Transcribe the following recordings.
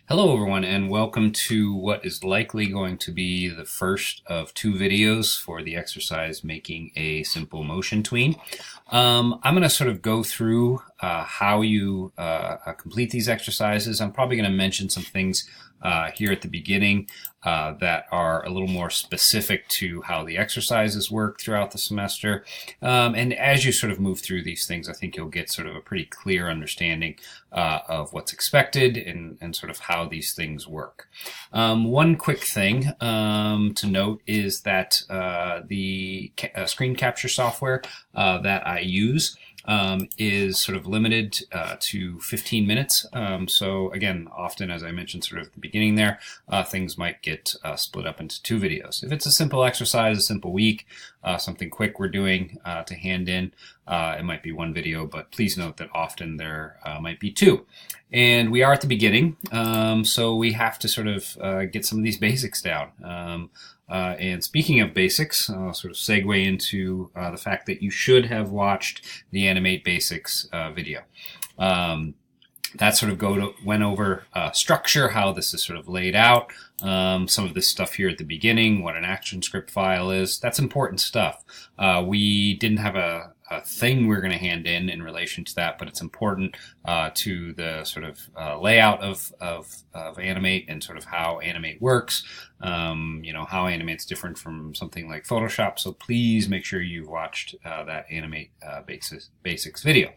Hello everyone and welcome to what is likely going to be the first of two videos for the exercise making a simple motion tween. I'm going to sort of go through how you complete these exercises. I'm probably going to mention some things here at the beginning that are a little more specific to how the exercises work throughout the semester. And as you sort of move through these things, I think you'll get sort of a pretty clear understanding of what's expected and sort of how these things work. One quick thing to note is that the screen capture software that I use is sort of limited to 15 minutes. So again, often, as I mentioned sort of at the beginning there, things might get split up into two videos. If it's a simple exercise, a simple week, something quick we're doing to hand in, it might be one video, but please note that often there might be two. And we are at the beginning, so we have to sort of get some of these basics down. And speaking of basics, I'll sort of segue into the fact that you should have watched the Animate Basics video. That sort of went over structure, how this is sort of laid out, some of this stuff here at the beginning, what an action script file is. That's important stuff. We didn't have a thing we're going to hand in relation to that, but it's important to the sort of layout of Animate and sort of how Animate works. You know, how Animate's different from something like Photoshop. So please make sure you've watched that Animate Basics video.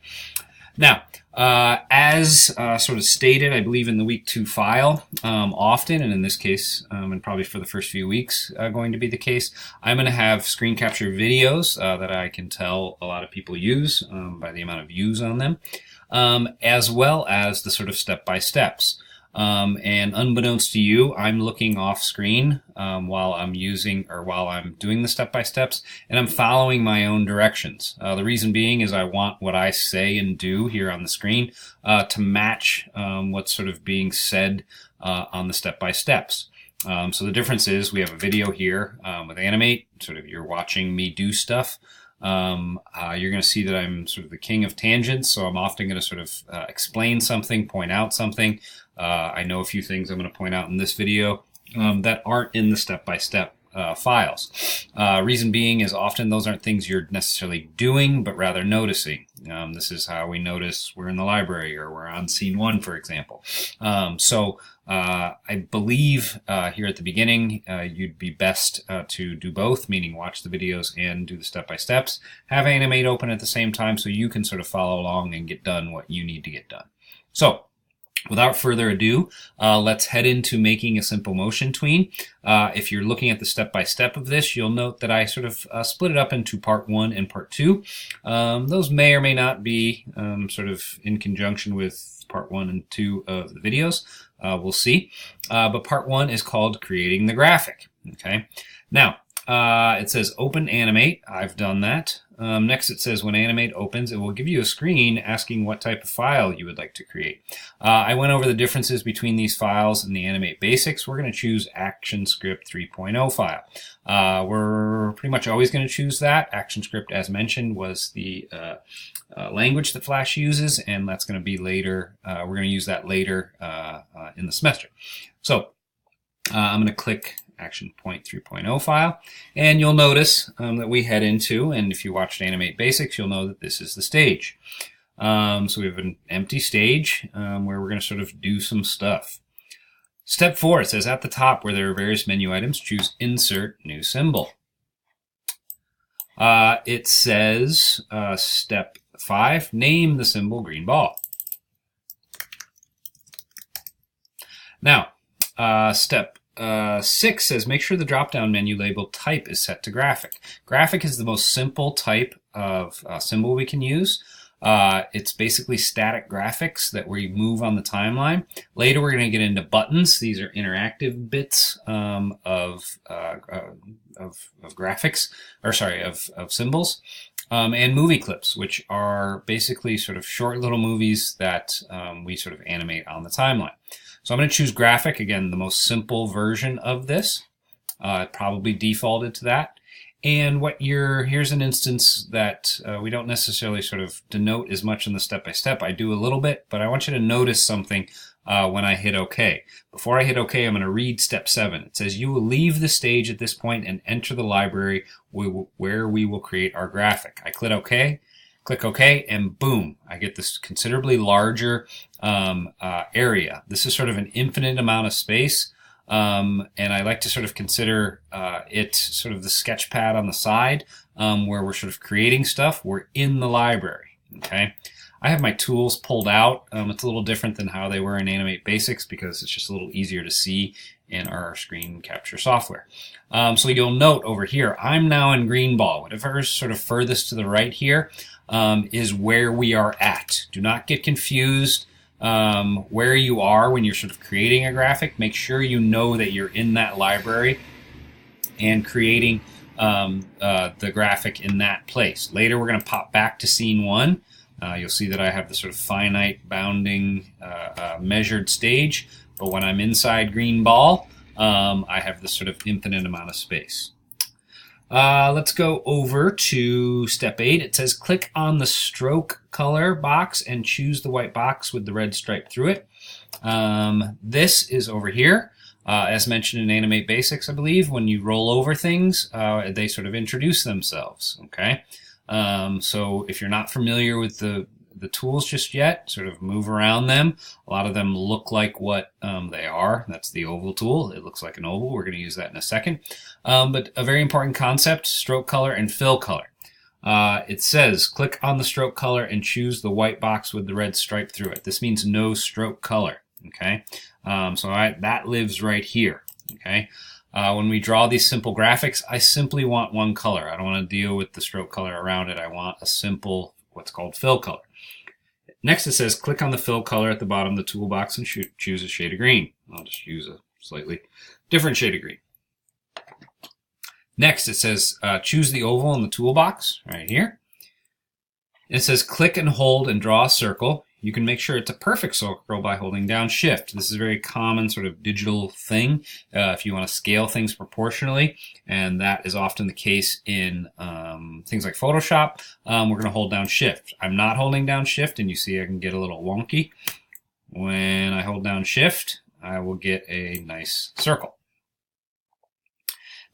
Now, as sort of stated, I believe in the week 2 file, often, and in this case, and probably for the first few weeks going to be the case, I'm going to have screen capture videos that I can tell a lot of people use by the amount of views on them, as well as the sort of step-by-steps. And unbeknownst to you, I'm looking off screen while I'm doing the step-by-steps, and I'm following my own directions. The reason being is I want what I say and do here on the screen to match what's sort of being said on the step-by-steps. So the difference is we have a video here with Animate, sort of you're watching me do stuff. You're going to see that I'm sort of the king of tangents, so I'm often going to sort of explain something, point out something. I know a few things I'm going to point out in this video that aren't in the step-by-step files. Reason being is often those aren't things you're necessarily doing, but rather noticing. This is how we notice we're in the library or we're on scene 1, for example. So I believe here at the beginning you'd be best to do both, meaning watch the videos and do the step-by-steps. Have Animate open at the same time so you can sort of follow along and get done what you need to get done. So, without further ado, let's head into making a simple motion tween. If you're looking at the step-by-step of this, you'll note that I sort of split it up into part 1 and part 2. Those may or may not be sort of in conjunction with part 1 and 2 of the videos. We'll see. But part 1 is called Creating the Graphic. Okay. Now, it says Open Animate. I've done that. Next it says when Animate opens, it will give you a screen asking what type of file you would like to create. I went over the differences between these files in the Animate Basics. We're going to choose ActionScript 3.0 file. We're pretty much always going to choose that. ActionScript, as mentioned, was the language that Flash uses, and that's going to be later. We're going to use that later in the semester. So I'm going to click Action Point 3.0 file, and you'll notice that we head into, and if you watched Animate Basics, you'll know that this is the stage. So we have an empty stage where we're going to sort of do some stuff. Step 4, it says at the top where there are various menu items, choose Insert New Symbol. It says Step 5, name the symbol green ball. Now, Step 6 says make sure the drop-down menu labeled type is set to graphic. Graphic is the most simple type of symbol we can use. It's basically static graphics that we move on the timeline. Later we're going to get into buttons. These are interactive bits of graphics, or sorry, of symbols. And movie clips, which are basically sort of short little movies that we sort of animate on the timeline. So I'm going to choose graphic, again, the most simple version of this. Probably defaulted to that. And here's an instance that we don't necessarily sort of denote as much in the step-by-step. I do a little bit, but I want you to notice something when I hit OK. Before I hit OK, I'm going to read step 7. It says, you will leave the stage at this point and enter the library where we will create our graphic. I click OK, and boom, I get this considerably larger area. This is sort of an infinite amount of space. And I like to sort of consider it sort of the sketch pad on the side where we're sort of creating stuff. We're in the library, okay? I have my tools pulled out. It's a little different than how they were in Animate Basics because it's just a little easier to see in our screen capture software. So you'll note over here, I'm now in green ball. Whatever is sort of furthest to the right here is where we are at. Do not get confused where you are when you're sort of creating a graphic. Make sure you know that you're in that library and creating the graphic in that place. Later we're going to pop back to scene 1. You'll see that I have the sort of finite bounding measured stage, but when I'm inside green ball, I have this sort of infinite amount of space. Let's go over to step 8. It says click on the stroke color box and choose the white box with the red stripe through it. This is over here. As mentioned in Animate Basics, I believe, when you roll over things, they sort of introduce themselves, okay? So if you're not familiar with the tools just yet, sort of move around them. A lot of them look like what they are. That's the oval tool. It looks like an oval. We're going to use that in a second. But a very important concept, stroke color and fill color. It says click on the stroke color and choose the white box with the red stripe through it. This means no stroke color, okay? That lives right here, okay? When we draw these simple graphics, I simply want one color. I don't want to deal with the stroke color around it. I want a simple, what's called fill color. Next it says click on the fill color at the bottom of the toolbox and choose a shade of green. I'll just use a slightly different shade of green. Next it says choose the oval in the toolbox right here. It says click and hold and draw a circle. You can make sure it's a perfect circle by holding down Shift. This is a very common sort of digital thing if you want to scale things proportionally, and that is often the case in things like Photoshop. We're going to hold down Shift. I'm not holding down Shift, and you see I can get a little wonky. When I hold down Shift, I will get a nice circle.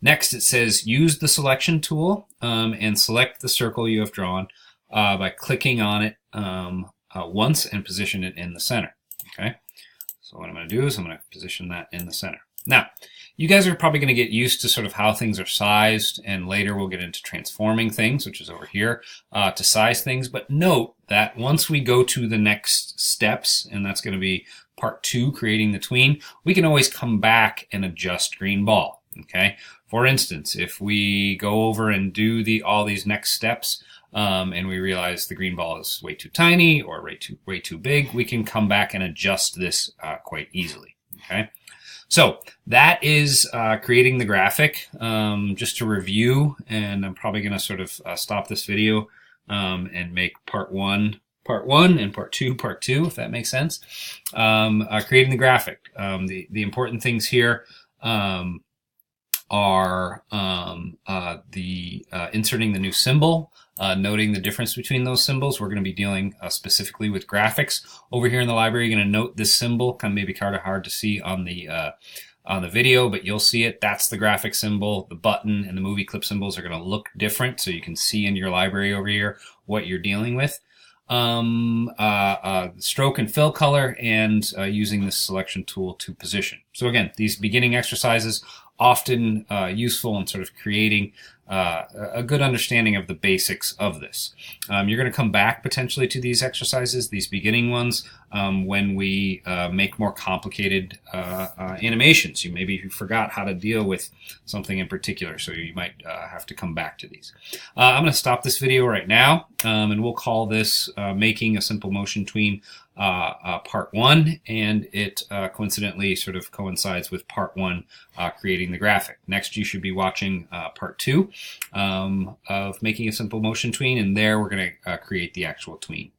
Next, it says use the selection tool and select the circle you have drawn by clicking on it once and position it in the center. Okay, so what I'm going to do is I'm going to position that in the center. Now, you guys are probably going to get used to sort of how things are sized, and later we'll get into transforming things, which is over here, to size things. But note that once we go to the next steps, and that's going to be part 2, creating the tween, we can always come back and adjust green ball. Okay, for instance, if we go over and do all these next steps, and we realize the green ball is way too tiny or way too big, we can come back and adjust this quite easily. Okay, so that is creating the graphic. Just to review, and I'm probably going to sort of stop this video and make part 1 and part 2 part 2, if that makes sense. Creating the graphic. The important things here are inserting the new symbol, noting the difference between those symbols. We're going to be dealing specifically with graphics. Over here in the library, you're going to note this symbol, kind of maybe kind of hard to see on the video, but you'll see it. That's the graphic symbol. The button and the movie clip symbols are going to look different, so you can see in your library over here what you're dealing with. Stroke and fill color, and using this selection tool to position. So again, these beginning exercises often useful in sort of creating a good understanding of the basics of this. You're going to come back potentially to these exercises, these beginning ones, when we make more complicated animations. Maybe you forgot how to deal with something in particular, so you might have to come back to these. I'm going to stop this video right now, and we'll call this Making a Simple Motion Tween part 1, and it coincidentally sort of coincides with part 1, creating the graphic. Next, you should be watching part 2 of Making a Simple Motion Tween, and there we're going to create the actual tween.